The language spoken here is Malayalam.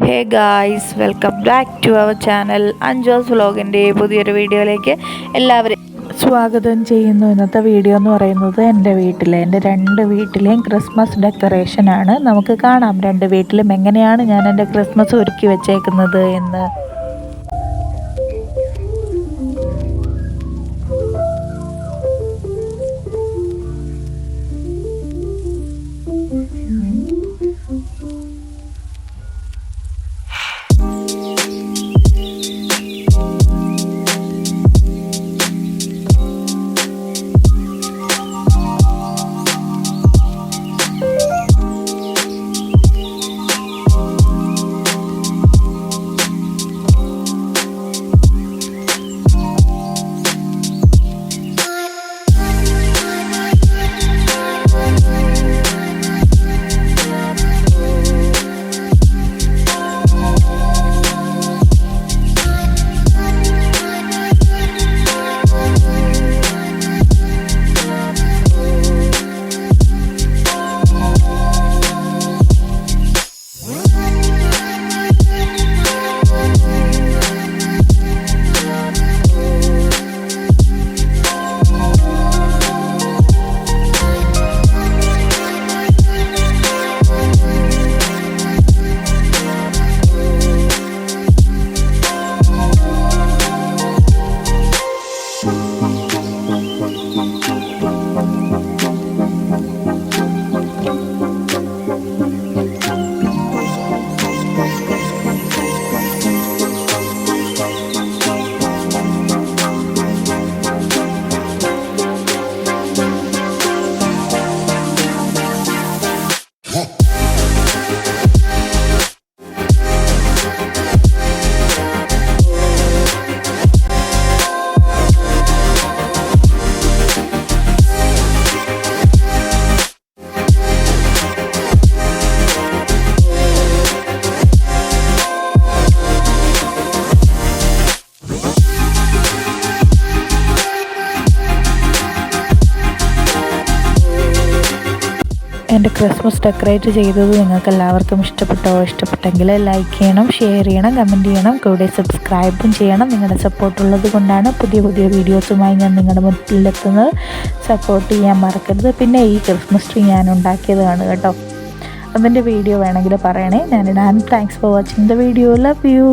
Hey guys, welcome back to our channel Anjos വ്ലോഗിൻ്റെ പുതിയൊരു വീഡിയോയിലേക്ക് എല്ലാവരും സ്വാഗതം ചെയ്യുന്നു. ഇന്നത്തെ വീഡിയോ എന്ന് പറയുന്നത് എൻ്റെ രണ്ട് വീട്ടിലെയും ക്രിസ്മസ് ഡെക്കറേഷനാണ്. നമുക്ക് കാണാം രണ്ട് വീട്ടിലും എങ്ങനെയാണ് ഞാൻ എൻ്റെ ക്രിസ്മസ് ഒരുക്കി വെച്ചേക്കുന്നത് എന്ന്. എൻ്റെ ക്രിസ്മസ് ഡെക്കറേറ്റ് ചെയ്തത് നിങ്ങൾക്ക് എല്ലാവർക്കും ഇഷ്ടപ്പെട്ടെങ്കിൽ ലൈക്ക് ചെയ്യണം, ഷെയർ ചെയ്യണം, കമൻറ്റ് ചെയ്യണം, കൂടെ സബ്സ്ക്രൈബും ചെയ്യണം. നിങ്ങളുടെ സപ്പോർട്ട് ഉള്ളത് കൊണ്ടാണ് പുതിയ വീഡിയോസുമായി ഞാൻ നിങ്ങളുടെ മുന്നിലെത്തുന്നത്. സപ്പോർട്ട് ചെയ്യാൻ മറക്കരുത്. പിന്നെ ഈ ക്രിസ്മസ് ട്രീ ഞാൻ ഉണ്ടാക്കിയതാണ് കേട്ടോ. അതിൻ്റെ വീഡിയോ വേണമെങ്കിൽ പറയണേ, ഞാനിടാൻ. Thanks for watching the video. Love U.